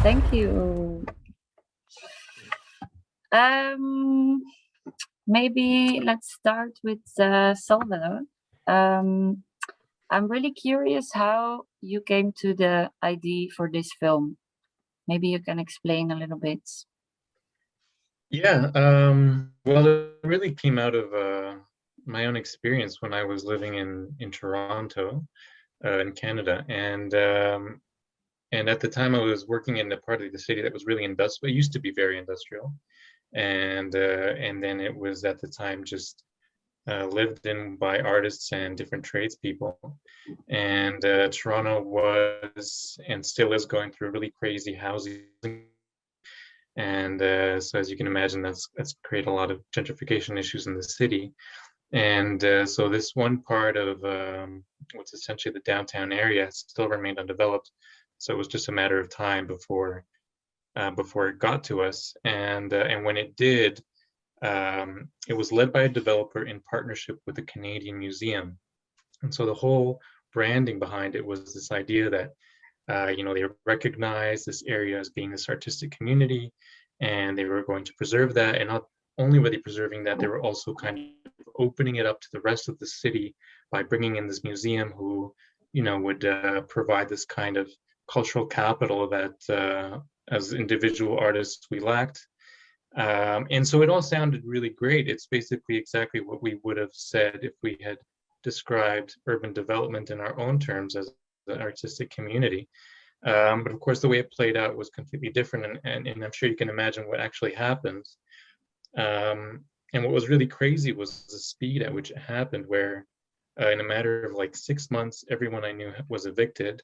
Thank you. Maybe let's start with Salvador. I'm really curious how you came to the idea for this film. Maybe you can explain a little bit. Yeah, well, it really came out of my own experience when I was living in Toronto, in Canada, and at the time I was working in the part of the city that was really industrial. It used to be very industrial, and then it was at the time just lived in by artists and different tradespeople. And Toronto was and still is going through really crazy housing. And so as you can imagine, that's created a lot of gentrification issues in the city. And so this one part of what's essentially the downtown area still remained undeveloped. So it was just a matter of time before it got to us. And when it did, it was led by a developer in partnership with the Canadian Museum. And so the whole branding behind it was this idea that they recognized this area as being this artistic community, and they were going to preserve that. And not only were they preserving that, they were also kind of opening it up to the rest of the city by bringing in this museum who, would provide this kind of cultural capital that as individual artists we lacked. And so it all sounded really great. It's basically exactly what we would have said if we had described urban development in our own terms as an artistic community. But of course, the way it played out was completely different, and I'm sure you can imagine what actually happened. And what was really crazy was the speed at which it happened, where in a matter of like 6 months, everyone I knew was evicted,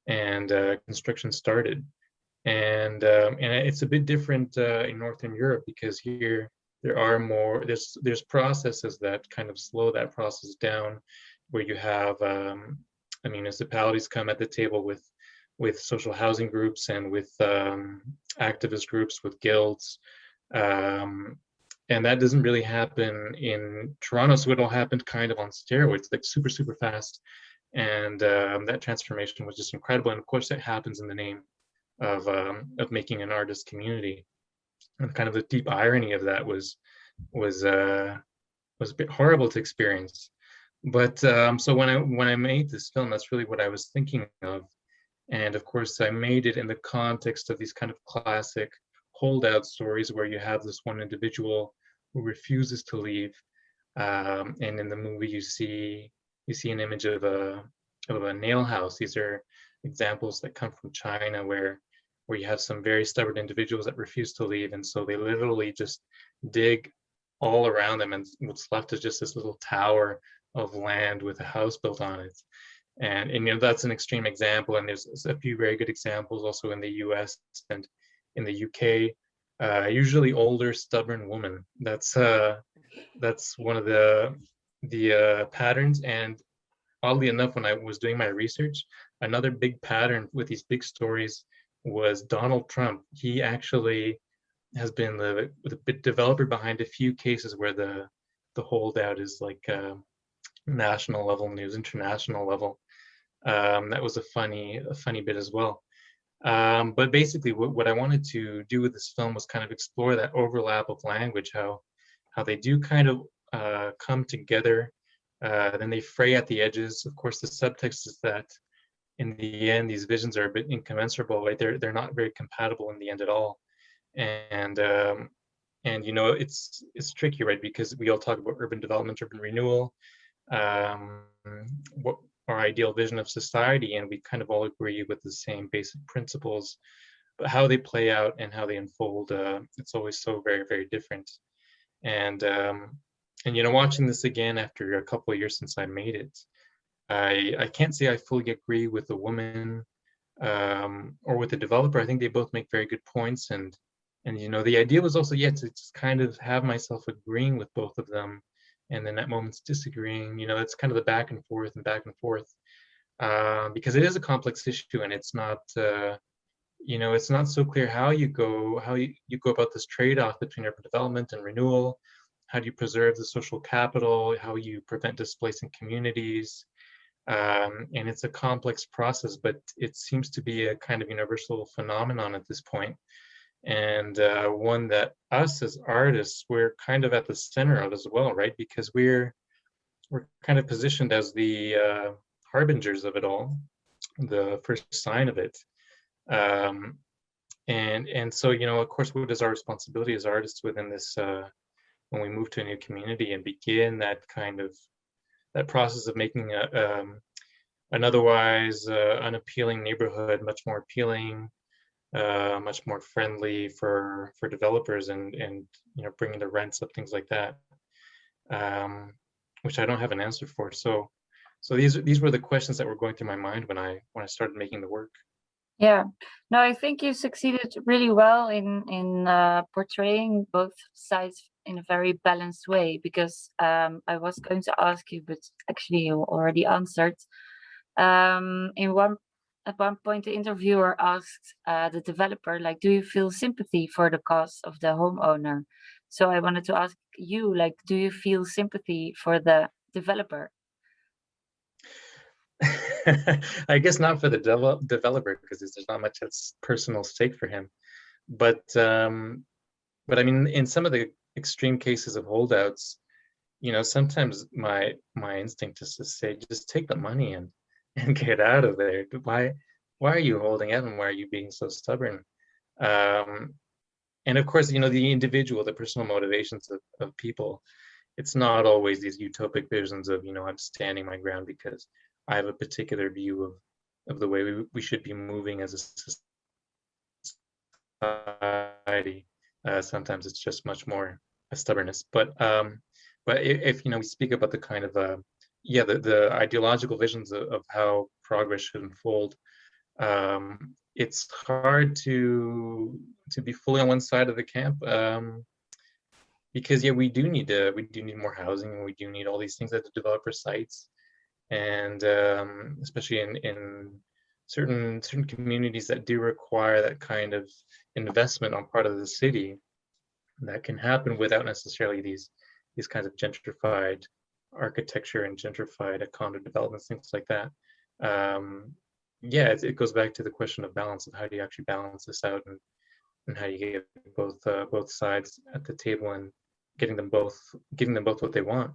and construction started. And it's a bit different in Northern Europe, because here there's processes that kind of slow that process down, where you have municipalities come at the table with social housing groups and with activist groups, with guilds, and that doesn't really happen in Toronto. So it all happened kind of on steroids, like super, super fast. And that transformation was just incredible. And of course, that happens in the name of making an artist community. And kind of the deep irony of that was a bit horrible to experience. But so when I made this film, that's really what I was thinking of. And of course, I made it in the context of these kind of classic holdout stories where you have this one individual who refuses to leave. And in the movie, you see an image of a nail house. These are examples that come from China, where you have some very stubborn individuals that refuse to leave, and so they literally just dig all around them, and what's left is just this little tower of land with a house built on it. And that's an extreme example, and there's a few very good examples also in the US and in the UK. Usually older, stubborn women. That's one of the patterns. And oddly enough, when I was doing my research, another big pattern with these big stories was Donald Trump. He actually has been the developer behind a few cases where the holdout is like national level news, international level. That was a funny bit as well. But basically, what I wanted to do with this film was kind of explore that overlap of language, how they do kind of come together, then they fray at the edges. Of course, the subtext is that in the end, these visions are a bit incommensurable, right? They're not very compatible in the end at all. And it's tricky, right? Because we all talk about urban development, urban renewal, what our ideal vision of society, and we kind of all agree with the same basic principles, but how they play out and how they unfold, it's always so very, very different. And watching this again after a couple of years since I made it, I can't say I fully agree with the woman or with the developer. I think they both make very good points, and the idea was also to just kind of have myself agreeing with both of them, and then at moments disagreeing. It's kind of the back and forth, because it is a complex issue, and it's not it's not so clear how you go about this trade-off between urban development and renewal. How do you preserve the social capital? How you prevent displacing communities? And it's a complex process, but it seems to be a kind of universal phenomenon at this point, and one that us as artists, we're kind of at the center of as well, right? Because we're kind of positioned as the harbingers of it all, the first sign of it. And so, you know, of course, what is our responsibility as artists within this, when we move to a new community and begin that kind of that process of making an otherwise unappealing neighborhood much more appealing, much more friendly for developers, and you know, bringing the rents up, things like that, which I don't have an answer for. So these were the questions that were going through my mind when I started making the work. Yeah, no, I think you succeeded really well in portraying both sides in a very balanced way, because I was going to ask you, but actually you already answered. At one point, the interviewer asked the developer, like, do you feel sympathy for the cause of the homeowner? So I wanted to ask you, like, do you feel sympathy for the developer? I guess not for the developer, because there's not much that's personal stake for him. But I mean, in some of the extreme cases of holdouts, you know, sometimes my instinct is to say, just take the money and get out of there. Why are you holding out, and why are you being so stubborn? And of course, you know, the individual, the personal motivations of people, it's not always these utopic visions of, you know, I'm standing my ground because I have a particular view of the way we should be moving as a society. Sometimes it's just much more a stubbornness. But if you know, we speak about the kind of yeah, the ideological visions of how progress should unfold, it's hard to be fully on one side of the camp, because yeah, we do need more housing, and we do need all these things at the developer sites, and especially in certain communities that do require that kind of investment on part of the city, that can happen without necessarily these kinds of gentrified architecture and gentrified condo developments, things like that. Yeah, it goes back to the question of balance, of how do you actually balance this out, and how you get both sides at the table, and giving them both what they want.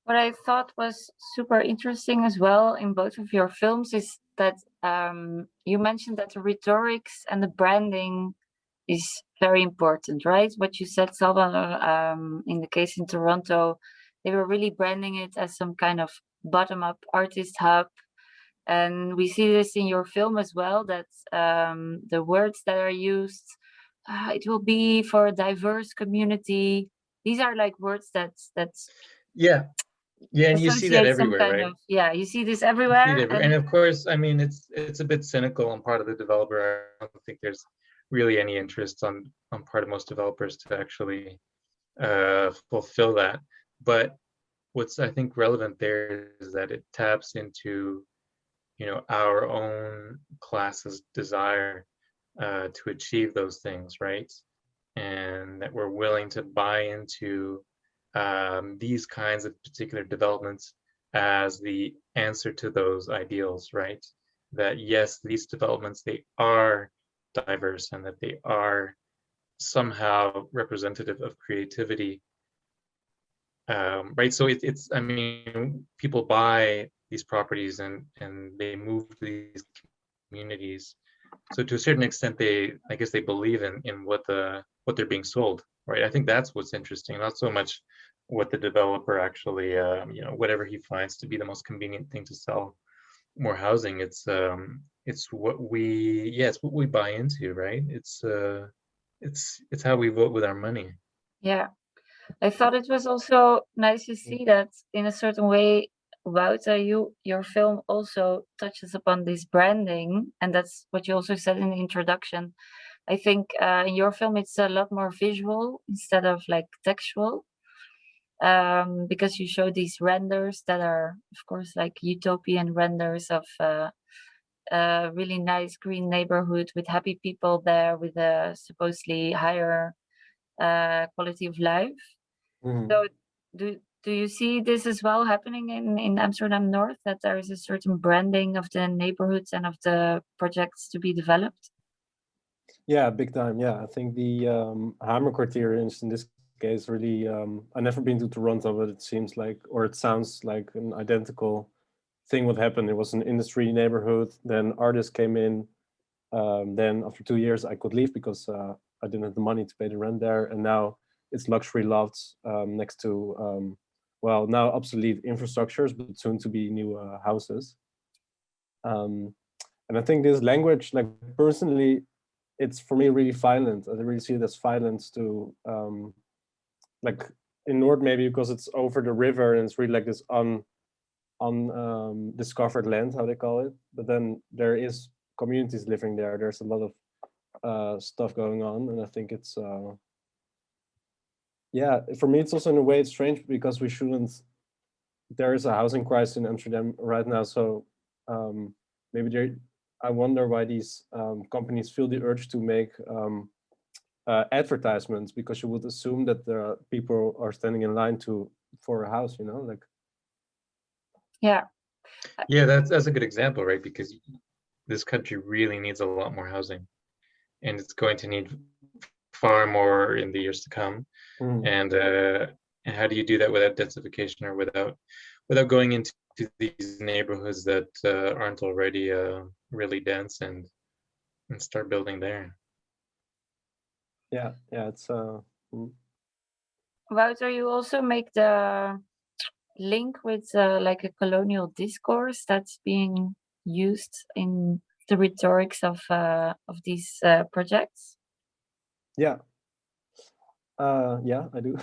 What I thought was super interesting as well in both of your films is that you mentioned that the rhetorics and the branding is very important, right? What you said, Salva, in the case in Toronto, they were really branding it as some kind of bottom-up artist hub. And we see this in your film as well, that the words that are used, it will be for a diverse community. These are like words that's Yeah, and you see that associate some everywhere, kind right? of, yeah, you see this You see it everywhere. everywhere. And of course, I mean, it's a bit cynical on part of the developer. I don't think there's really any interest on part of most developers to actually fulfill that. But what's, I think, relevant there is that it taps into, you know, our own class's desire to achieve those things, right? And that we're willing to buy into these kinds of particular developments as the answer to those ideals, right? That yes, these developments, they are diverse, and that they are somehow representative of creativity, right? So it's, I mean, people buy these properties, and they move to these communities. So to a certain extent, I guess they believe in what they're being sold, right? I think that's what's interesting, not so much what the developer actually, you know, whatever he finds to be the most convenient thing to sell more housing. It's what it's what we buy into, right? It's how we vote with our money. Yeah, I thought it was also nice to see that in a certain way, Wouter, your film also touches upon this branding, and that's what you also said in the introduction. I think in your film it's a lot more visual instead of like textual, because you show these renders that are, of course, like utopian renders of a really nice green neighborhood with happy people there, with a supposedly higher quality of life. Mhm. So do Do you see this as well happening in Amsterdam North, that there is a certain branding of the neighborhoods and of the projects to be developed? Yeah, big time. Yeah, I think the Hamerkwartier in this case really. I've never been to Toronto, but it seems like, or it sounds like, an identical thing. What happened? It was an industry neighborhood. Then artists came in. Then after 2 years, I could leave because I didn't have the money to pay the rent there. And now it's luxury lofts next to well, now obsolete infrastructures, but soon to be new houses. And I think this language, like personally, it's for me really violent. I really see it as violence to like in Noord, maybe because it's over the river and it's really like this discovered land, how they call it. But then there is communities living there. There's a lot of stuff going on, and I think it's yeah. For me, it's also in a way it's strange because we shouldn't. There is a housing crisis in Amsterdam right now, so maybe there. I wonder why these companies feel the urge to make advertisements, because you would assume that there are people are standing in line for a house, you know, like. Yeah. Yeah, that's a good example, right? Because this country really needs a lot more housing, and it's going to need far more in the years to come. And how do you do that without densification, or without going into these neighborhoods that aren't already really dense, and start building there? Yeah, it's Wouter, you also make the link with like a colonial discourse that's being used in the rhetorics of these projects. Yeah, I do.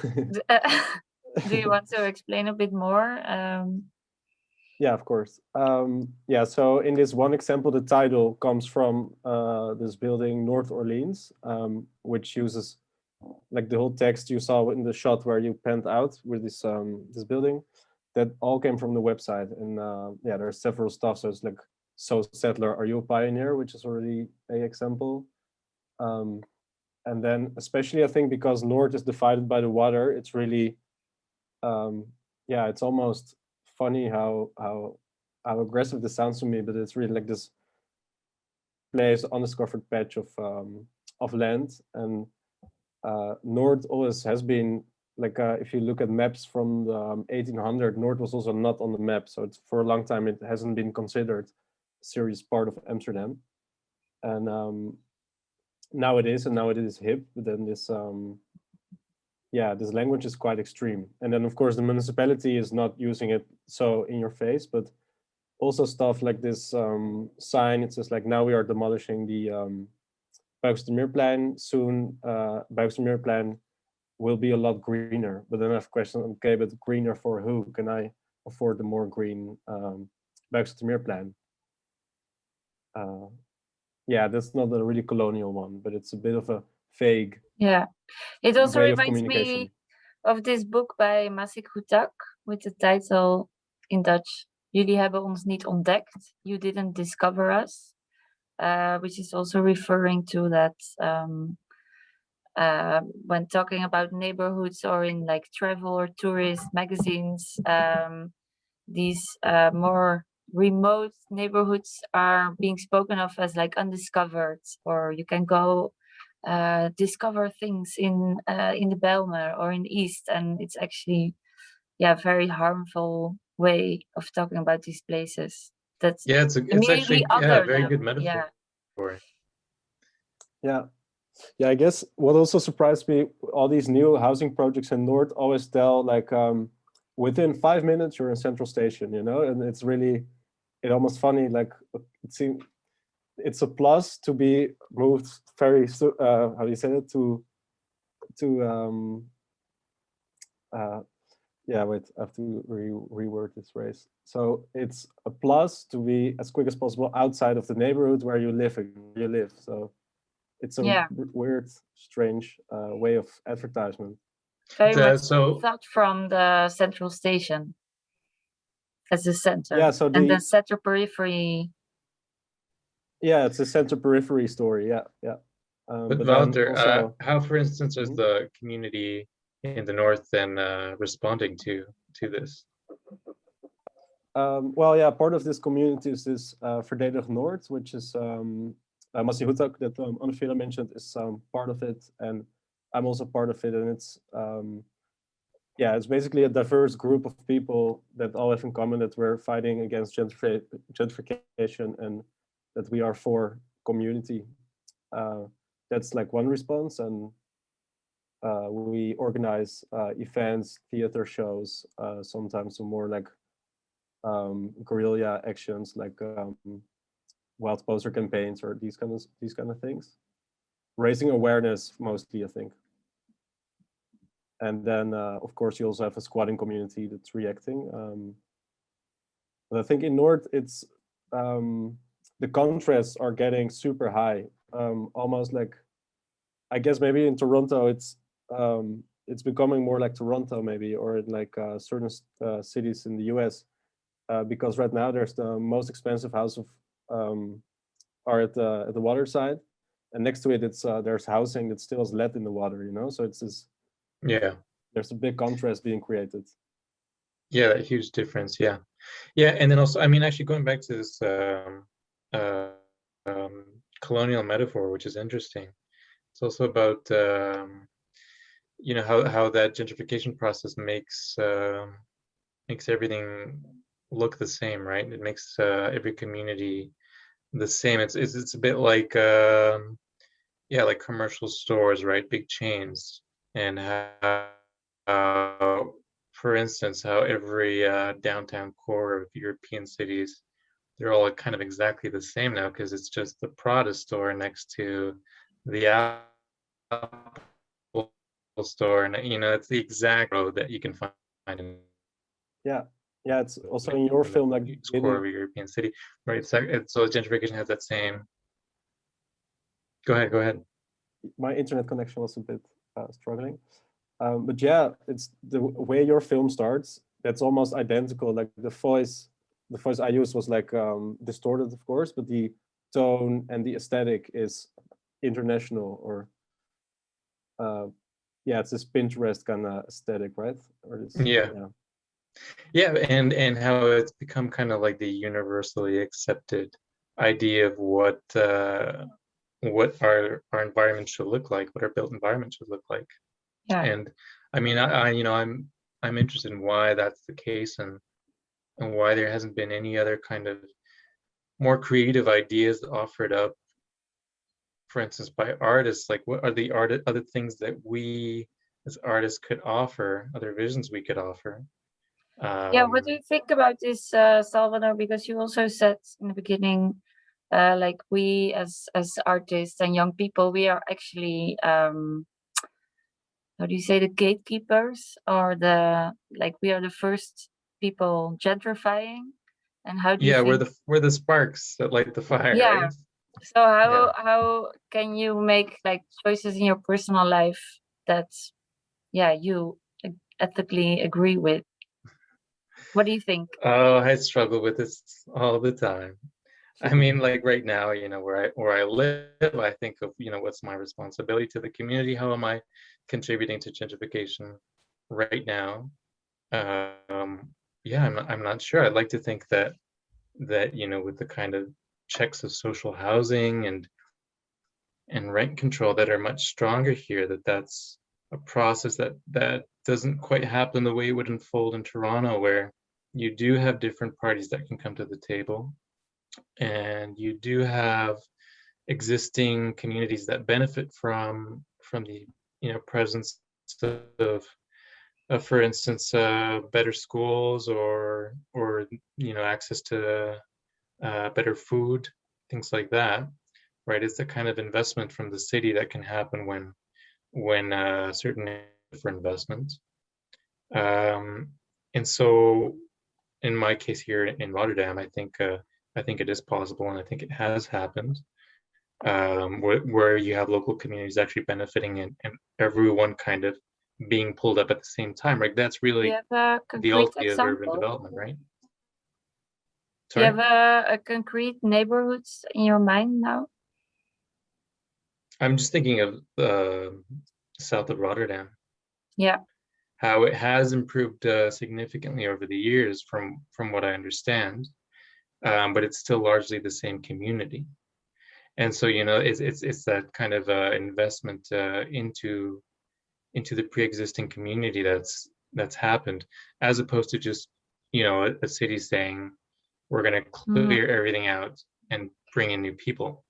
Do you want to explain a bit more? Yeah, of course. Yeah, so in this one example, the title comes from this building, North Orleans, which uses like the whole text you saw in the shot where you panned out with this this building. That all came from the website, and yeah, there's several stuff. So it's like, so settler, are you a pioneer? Which is already a example. And then especially I think because Noord is divided by the water, it's really yeah, it's almost funny how aggressive this sounds to me, but it's really like this place, undiscovered patch of land. And Noord always has been like if you look at maps from the 1800, Noord was also not on the map, so it's for a long time it hasn't been considered a serious part of Amsterdam. And now it is, and now it is hip. But then this yeah, this language is quite extreme. And then of course the municipality is not using it so in your face, but also stuff like this sign. It says like, now we are demolishing the Buikstermeerplein. Soon Buikstermeerplein will be a lot greener. But then I have a question, okay, but greener for who? Can I afford the more green Buikstermeerplein? Yeah, that's not a really colonial one, but it's a bit of a vague it also way of reminds communication. me of this book by Masik Hutak with the title in Dutch, Jullie hebben ons niet ontdekt, you didn't discover us, which is also referring to that when talking about neighborhoods or in like travel or tourist magazines, these more remote neighborhoods are being spoken of as like undiscovered, or you can go discover things in the Bijlmer or in the East, and it's actually very harmful way of talking about these places. That's it's actually a very good metaphor for it. Yeah, I guess what also surprised me, all these new housing projects in Noord always tell like within 5 minutes you're in Central Station, you know, and it's really, it almost funny, like it seems it's a plus to be moved very how do you say it, to yeah, wait, I have to reword this phrase. So it's a plus to be as quick as possible outside of the neighborhood where you live. So it's a weird, strange way of advertisement. Very much thought from the Central Station as the center. Yeah, so and the center periphery. Yeah, it's a center periphery story. Yeah. But Wouter, also, how, for instance, is the community in the north then responding to to this? Well, yeah, part of this community is this Amsterdam Noord, which is Masih Hutak that Anne mentioned is part of it, and I'm also part of it, and it's yeah, it's basically a diverse group of people that all have in common that we're fighting against gentrification and that we are for community. That's like one response, and we organize events, theater shows, sometimes some more like guerrilla actions, like wild poster campaigns or these kind of things. Raising awareness mostly, I think. And then, of course, you also have a squatting community that's reacting. But I think in Noord, it's the contrasts are getting super high. Almost like, I guess maybe in Toronto, it's becoming more like Toronto maybe, or in like certain cities in the US, because right now there's the most expensive house of are at the water side, and next to it, it's there's housing that still has lead in the water, you know. So it's this. Yeah. There's a big contrast being created. Yeah, that huge difference. Yeah, yeah, and then also, I mean, actually going back to this colonial metaphor, which is interesting. It's also about you know, how that gentrification process makes everything look the same, right? It makes every community the same. It's a bit like yeah, like commercial stores, right? Big chains, and how for instance, how every downtown core of European cities, they're all kind of exactly the same now because it's just the Prada store next to the Apple store, and you know, it's the exact road that you can find in Yeah, yeah. It's also in your film, like core of a European city, right? So gentrification has that same. Go ahead. My internet connection was a bit struggling, but yeah, it's the way your film starts. That's almost identical. Like the voice I used was like distorted, of course, but the tone and the aesthetic is international, or yeah, it's this Pinterest kind of aesthetic, right? Or this, yeah, and how it's become kind of like the universally accepted idea of what our environment should look like, what our built environment should look like. Yeah. And I mean, I you know, I'm interested in why that's the case, and why there hasn't been any other kind of more creative ideas offered up, for instance, by artists. Like, what are the other things that we as artists could offer, other visions we could offer? Yeah, what do you think about this, Salvador? Because you also said in the beginning, like we as artists and young people, we are actually how do you say, the gatekeepers, or we are the first people gentrifying. And how do you think? we're the sparks that light the fire, Yeah. right? So how can you make like choices in your personal life that you ethically agree with? What do you think? Oh, I struggle with this all the time. I mean, like right now, you know, where I live, I think of, you know, what's my responsibility to the community? How am I contributing to gentrification right now? Yeah, I'm not sure. I'd like to think that you know, with the kind of checks of social housing and rent control that are much stronger here, that's a process that doesn't quite happen the way it would unfold in Toronto, where you do have different parties that can come to the table, and you do have existing communities that benefit from the, you know, presence of for instance, better schools, or you know, access to better food, things like that, right? It's the kind of investment from the city that can happen when certain for investment. And so in my case here in Rotterdam, I think it is possible, and I think it has happened, where you have local communities actually benefiting, and everyone kind of being pulled up at the same time, right? That's really the ultimate of urban development, right? Sorry? Do you have a concrete neighborhoods in your mind now? I'm just thinking of south of Rotterdam. Yeah. how it has improved significantly over the years from what I understand, but it's still largely the same community. And so, you know, it's that kind of investment into the pre-existing community that's happened, as opposed to just, you know, a city saying we're going to clear everything out and bring in new people.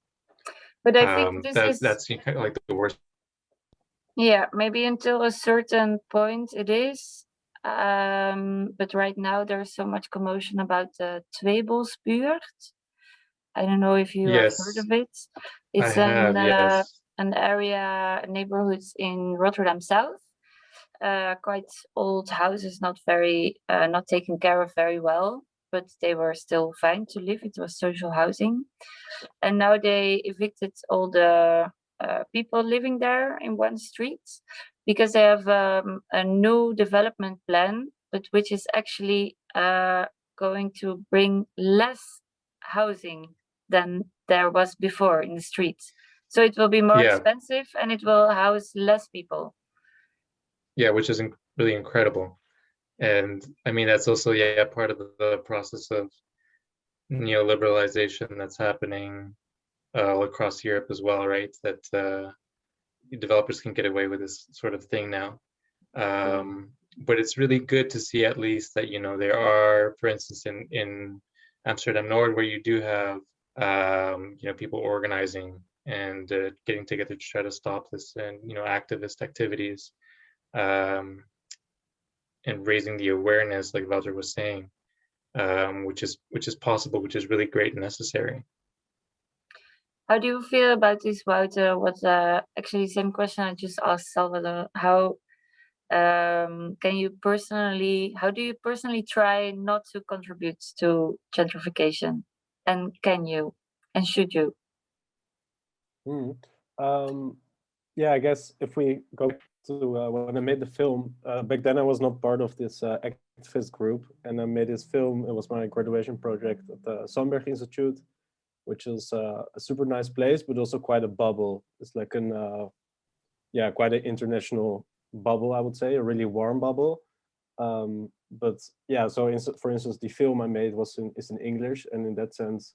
But I think this is that's kind of like the worst. Yeah, maybe until a certain point it is. But right now there's so much commotion about the Tweebosbuurt. I don't know if you have heard Yes, of it. I It's have. Yes. an area, neighborhoods in Rotterdam South. Quite old houses, not very, not taken care of very well, but they were still fine to live. It was social housing. And now they evicted all the people living there in one street because they have a new development plan, but which is actually going to bring less housing than there was before in the streets. So it will be more Yeah. expensive and it will house less people. Yeah, which is really incredible. And I mean, that's also, yeah, part of the process of neoliberalization that's happening all across Europe as well, right? That developers can get away with this sort of thing now. But it's really good to see at least that, you know, there are, for instance, in Amsterdam Noord, where you do have, you know, people organizing and getting together to try to stop this, and, you know, activist activities, and raising the awareness, like Wouter was saying, which is possible, which is really great and necessary. How do you feel about this, Wouter? What actually the same question I just asked Salvador. How do you personally try not to contribute to gentrification? And can you? And should you? Yeah, I guess if we go to when I made the film, back then I was not part of this activist group, and I made this film. It was my graduation project at the Sandberg Institute, which is a super nice place, but also quite a bubble. It's like yeah, quite an international bubble, I would say, a really warm bubble. But yeah, so for instance, the film I made is in English, and in that sense,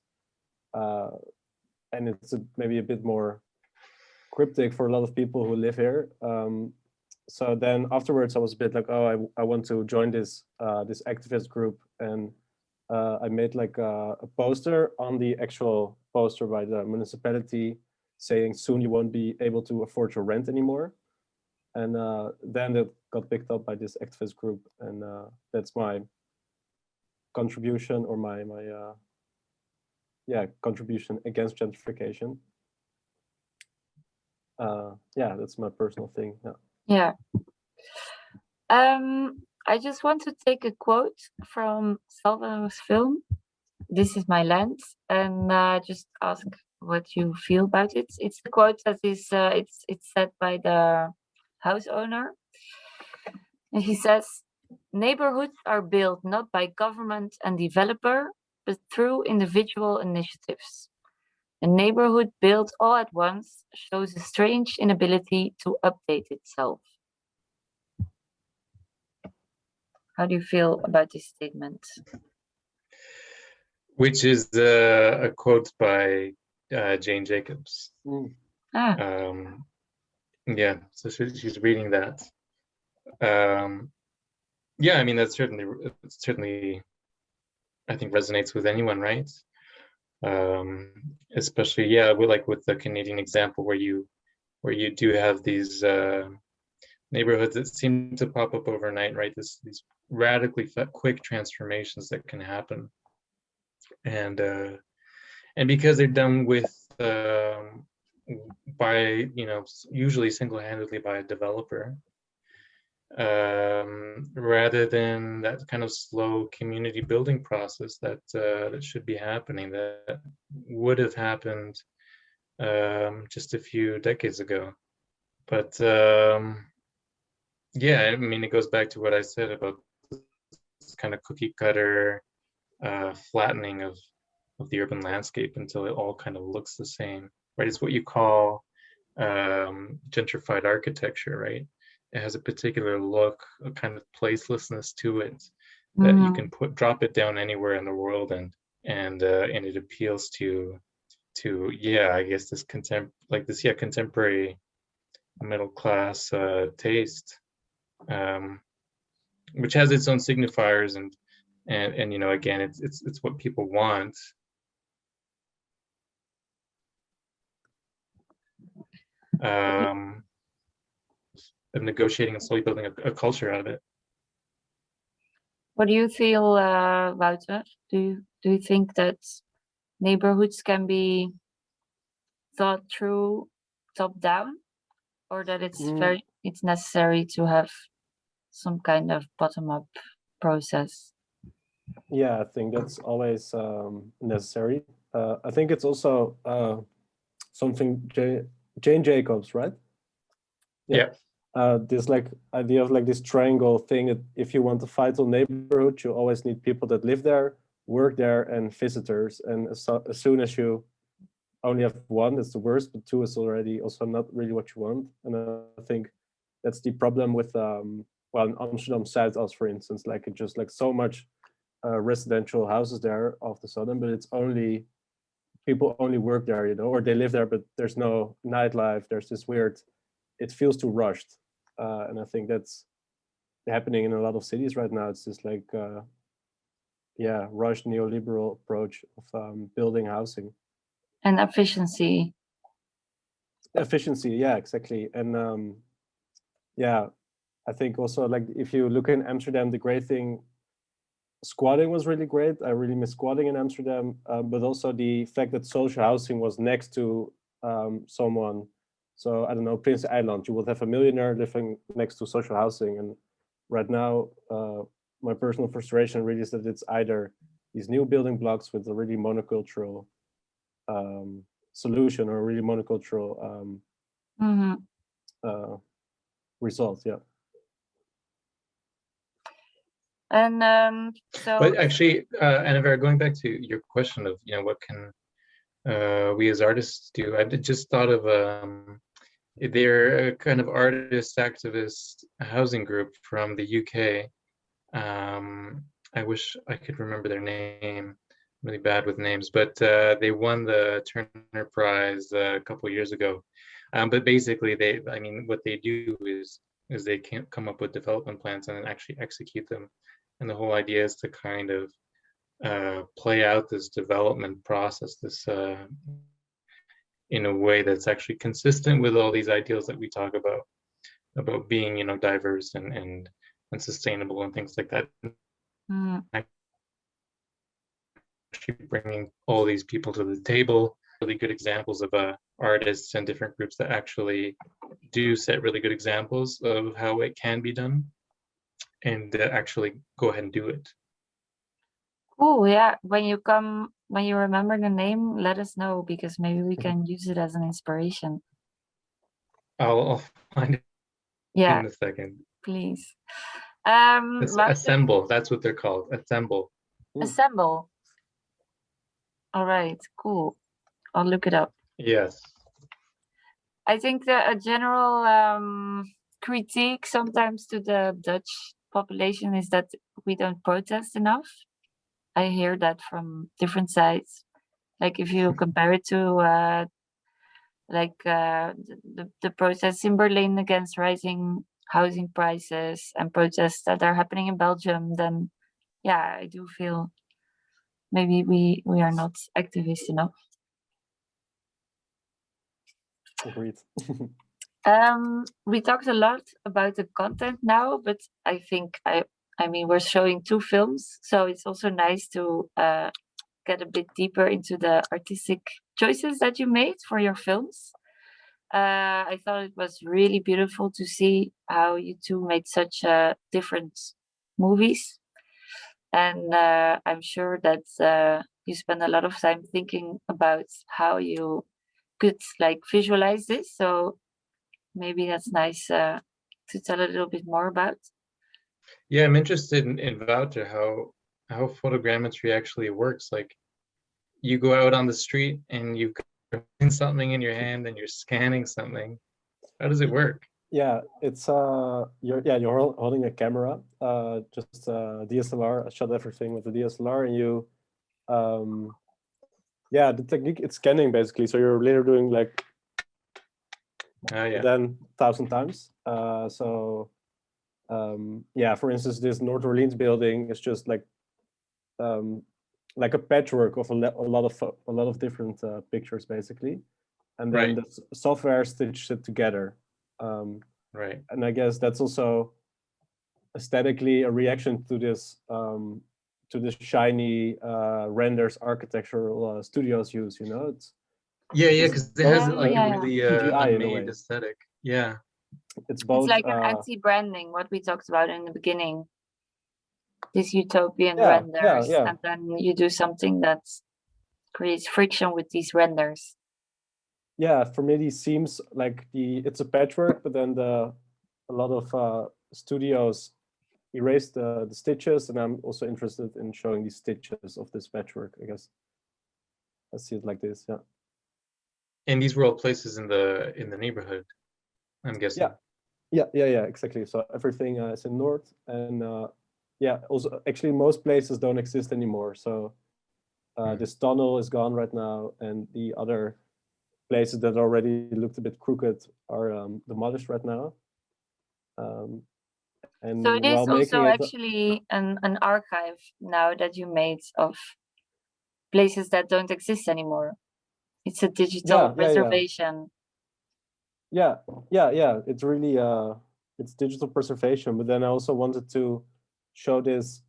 and it's maybe a bit more cryptic for a lot of people who live here. So then afterwards, I was a bit like, oh, I want to join this this activist group, and I made like a poster on the actual poster by the municipality saying soon you won't be able to afford your rent anymore. And then it got picked up by this activist group, and that's my contribution, or my yeah, contribution against gentrification. Yeah, that's my personal thing. Yeah. I just want to take a quote from Salvador's film, "This is my land," and just ask what you feel about it. It's the quote that is it's said by the house owner, and he says, "Neighborhoods are built not by government and developer, but through individual initiatives. A neighborhood built all at once shows a strange inability to update itself." How do you feel about this statement? Which is a quote by Jane Jacobs. Yeah, so she's reading that. Yeah, I mean, that certainly, I think, resonates with anyone, right? Especially, yeah, with the Canadian example, where you do have these neighborhoods that seem to pop up overnight, right? These radically quick transformations that can happen, and because they're done with by, you know, usually single-handedly by a developer, rather than that kind of slow community building process that that should be happening, that would have happened just a few decades ago. But yeah, I mean, it goes back to what I said about this kind of cookie cutter flattening of the urban landscape until it all kind of looks the same, right? It's what you call gentrified architecture, right? it has a particular look, a kind of placelessness to it that you can drop it down anywhere in the world, and it appeals to yeah, I guess this contemporary middle class taste, which has its own signifiers, and you know, again, it's what people want. Of negotiating and slowly building a culture out of it. What do you feel, Wouter? Do you think that neighborhoods can be thought through top down, or that it's necessary to have some kind of bottom up process? Yeah, I think that's always necessary. I think it's also something Jane Jacobs, right? Yeah. This like idea of like this triangle thing that if you want to vital neighborhood, you always need people that live there, work there, and visitors. And as soon as you only have one, that's the worst, but two is already also not really what you want. And I think that's the problem with well, in Amsterdam Zuidas, for instance, like it just like so much residential houses there all of a sudden, but it's only people only work there, you know, or they live there, but there's no nightlife. There's this weird, it feels too rushed. And I think that's happening in a lot of cities right now. It's just like, yeah, rushed neoliberal approach of building housing. And efficiency. Efficiency, yeah, exactly. And yeah, I think also like if you look in Amsterdam, the great thing, squatting was really great. I really miss squatting in Amsterdam, but also the fact that social housing was next to someone. So I don't know, Prince Island, you would have a millionaire living next to social housing. And right now, my personal frustration really is that it's either these new building blocks with a really monocultural solution or a really monocultural result, yeah. And so, but actually, Anna, going back to your question of, you know, what can we as artists do? I just thought of they're a kind of artist activist housing group from the UK. I wish I could remember their name. I'm really bad with names, but they won the Turner Prize a couple of years ago. But basically, I mean, what they do is they can't come up with development plans and then actually execute them. And the whole idea is to kind of play out this development process, this in a way that's actually consistent with all these ideals that we talk about being, you know, diverse and sustainable and things like that. Actually bringing all these people to the table. Really good examples of artists and different groups that actually do set really good examples of how it can be done, and actually go ahead and do it. Cool, yeah. When you remember the name, let us know, because maybe we can use it as an inspiration. I'll find it in a second. Please. Assemble, that's what they're called. Assemble. Assemble. All right, cool. I'll look it up. Yes. I think that a general critique sometimes to the Dutch population is that we don't protest enough. I hear that from different sides. Like if you compare it to the protests in Berlin against rising housing prices and protests that are happening in Belgium, then yeah, I do feel maybe we are not activist enough. Agreed. We talked a lot about the content now, but I think I mean we're showing 2 films, so it's also nice to get a bit deeper into the artistic choices that you made for your films. I thought it was really beautiful to see how you two made such different movies, and I'm sure that you spend a lot of time thinking about how you could like visualize this. So maybe that's nice to tell a little bit more about. Yeah, I'm interested in Wouter, how photogrammetry actually works. Like, you go out on the street and you've got something in your hand and you're scanning something. How does it work? Yeah, it's you're holding a camera, just DSLR. I shot everything with the DSLR, and you yeah, the technique, it's scanning basically. So you're later doing like Yeah. then 1,000 times. Yeah, for instance, this North Orleans building is just like a patchwork of a lot of different pictures basically, and then Right. the software stitched it together. Right. And I guess that's also aesthetically a reaction to this shiny renders architectural studios use. You know, it's Yeah, because it has both like like a really CGI in a unmade way. aesthetic. Yeah. It's It's both like an anti-branding, what we talked about in the beginning. These utopian yeah, renders, and then you do something that creates friction with these renders. Yeah, for me these seems like it's a patchwork, but then a lot of studios erase the stitches, and I'm also interested in showing these stitches of this patchwork. I guess I see it like this. Yeah. And these were all places in the neighborhood, I'm guessing. Yeah, exactly. So everything is in North, and yeah, also actually most places don't exist anymore. So this tunnel is gone right now, and the other places that already looked a bit crooked are demolished right now. And So it while is making also it, actually an archive now that you made of places that don't exist anymore. It's a digital preservation. Yeah. It's really it's digital preservation, but then I also wanted to show this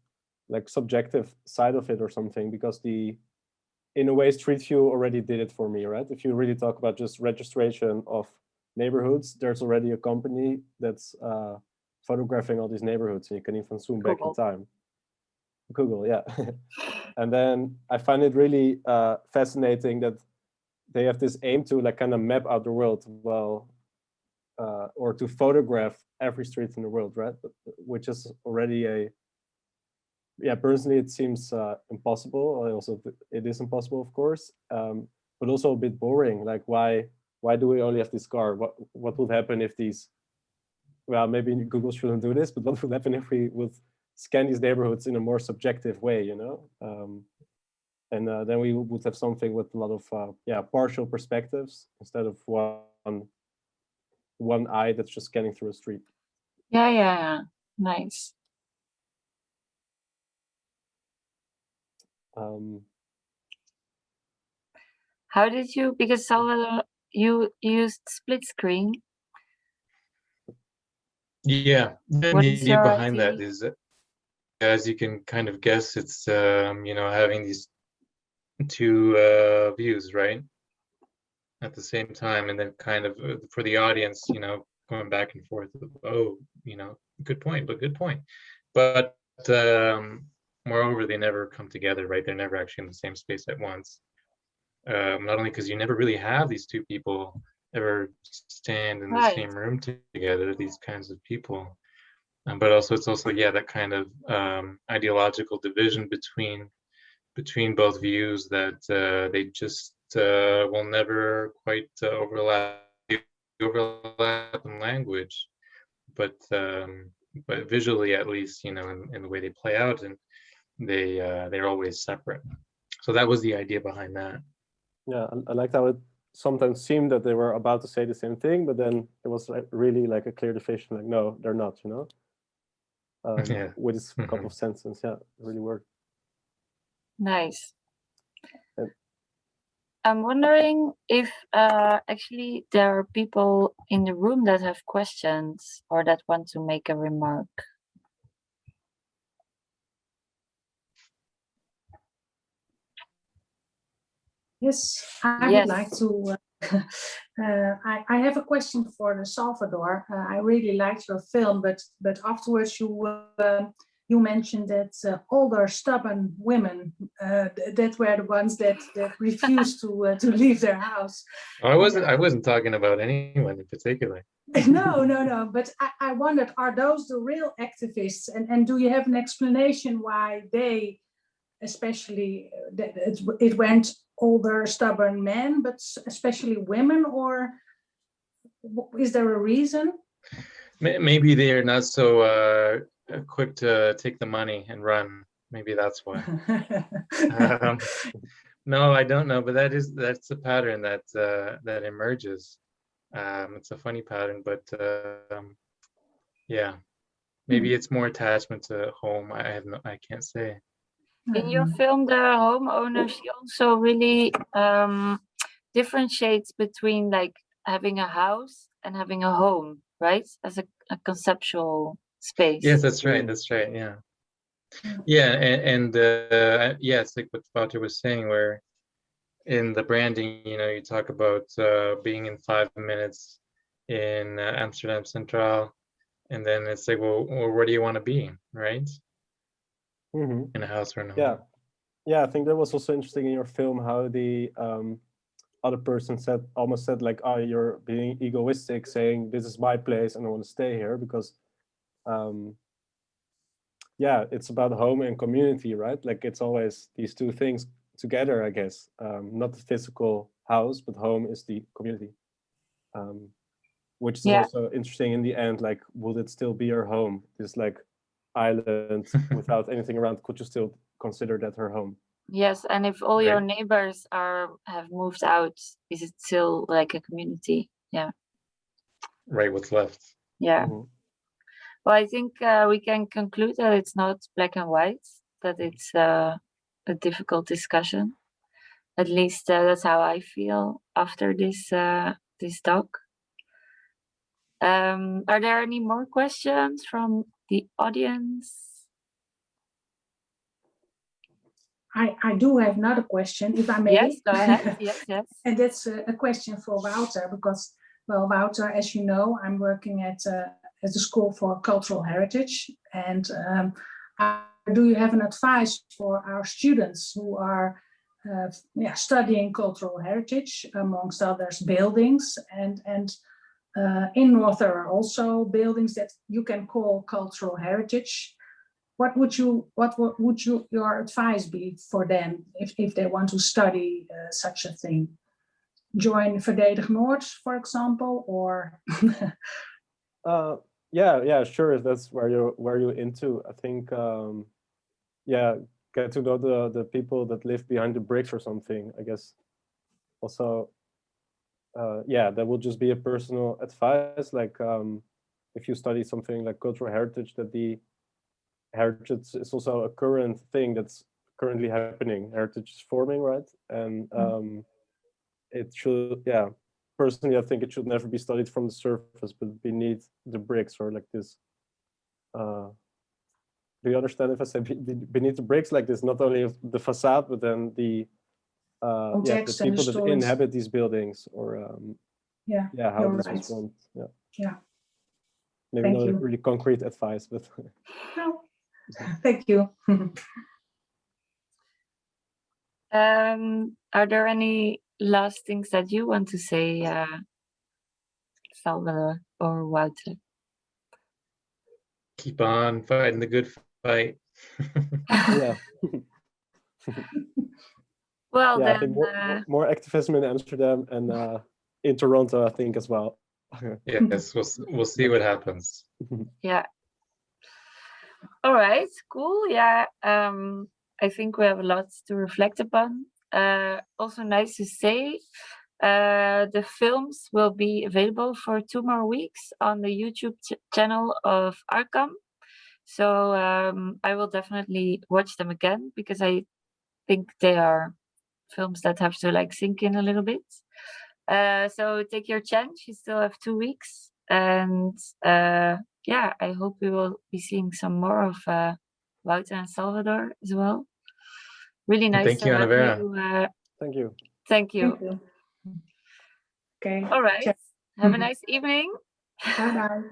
like subjective side of it or something, because in a way Street View already did it for me, right? If you really talk about just registration of neighborhoods, there's already a company that's photographing all these neighborhoods, and you can even zoom back in time. Google, yeah. And then I find it really fascinating that they have this aim to like kind of map out the world, well, or to photograph every street in the world, right? Which is already personally it seems impossible. It is impossible, of course, but also a bit boring. Like why do we only have this car? What would happen if these? Well, maybe Google shouldn't do this, but what would happen if we would scan these neighborhoods in a more subjective way? You know. And then we would have something with a lot of partial perspectives instead of one eye that's just scanning through a street. Yeah. Nice. How did you? Because Salvador, you used split screen. Yeah, the What is idea your behind idea? that is, as you can kind of guess, it's having these two views, right, at the same time, and then kind of for the audience, going back and forth. Oh, good point, but moreover, they never come together, right? They're never actually in the same space at once. Not only because you never really have these two people ever stand in the same room together, these kinds of people, but also it's also that kind of ideological division between both views that they just will never quite overlap in language, but visually, at least, in the way they play out, and they're always separate. So that was the idea behind that. Yeah, I liked how it sometimes seemed that they were about to say the same thing, but then it was really like a clear division. Like, no, they're not. With this couple of sentences, it really worked. Nice. I'm wondering if actually there are people in the room that have questions or that want to make a remark. Yes, I would like to. I have a question for Salvador. I really liked your film, but afterwards you mentioned that older, stubborn women that were the ones that refused to leave their house. I wasn't talking about anyone in particular. No. But I wondered, are those the real activists? And do you have an explanation why they, especially, it went older, stubborn men, but especially women, or is there a reason? Maybe they're not so quick to take the money and run. Maybe that's why. No, I don't know, but that's a pattern that emerges. It's a funny pattern, but yeah, maybe it's more attachment to home. I can't say. In your film, the homeowner, she also really differentiates between like having a house and having a home, right? As a conceptual space. Yes, that's right. That's right. Yeah. Yeah, and yeah, it's like what Wouter was saying, where in the branding, you talk about being in 5 minutes in Amsterdam Central, and then it's like, well, where do you want to be, right? In a house or in a home. Yeah, I think that was also interesting in your film how the other person almost said like, oh, you're being egoistic, saying this is my place and I want to stay here, because yeah, it's about home and community, right? Like it's always these two things together, I guess. Not the physical house, but home is the community. Which is also interesting in the end, like, would it still be her home? This like island without anything around, could you still consider that her home? Yes, and if all your neighbors have moved out, is it still like a community? Yeah. Right, what's left. Yeah. Well, I think we can conclude that it's not black and white, that it's a difficult discussion. At least that's how I feel after this talk. Are there any more questions from the audience? I do have another question, if I may. Yes, go ahead. Yes. And that's a question for Wouter, because, well, Wouter, as you know, I'm working at the School for Cultural Heritage. And do you have an advice for our students who are studying cultural heritage, amongst others, buildings, and in North there are also buildings that you can call cultural heritage. What would your advice be for them if they want to study such a thing? Join Verdedig Noord, for example, or yeah, sure. If that's where you're into, I think get to know the people that live behind the bricks or something, I guess. Also, that will just be a personal advice. Like if you study something like cultural heritage, that the heritage is also a current thing that's currently happening. Heritage is forming, right? And it should, personally, I think it should never be studied from the surface, but beneath the bricks, or like this. Do you understand if I say beneath the bricks, like this, not only of the facade, but then the people that inhabit these buildings, or how this was formed. Yeah. Maybe not really concrete advice, but no. Thank you. Are there any last things that you want to say, Salvador or Wouter? Keep on fighting the good fight. Yeah. Well, then I think more activism in Amsterdam and in Toronto, I think, as well. Yes, we'll see what happens. Yeah. All right, cool. Yeah, I think we have a lot to reflect upon. Also nice to say, the films will be available for 2 more weeks on the YouTube channel of Archam. So I will definitely watch them again, because I think they are films that have to like sink in a little bit. So take your chance. You still have 2 weeks, and I hope we will be seeing some more of Wouter and Salvador as well. Really nice to have you. Thank you. Thank you. Okay. All right. Have a nice evening. Bye-bye.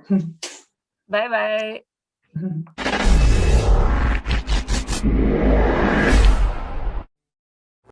Bye-bye.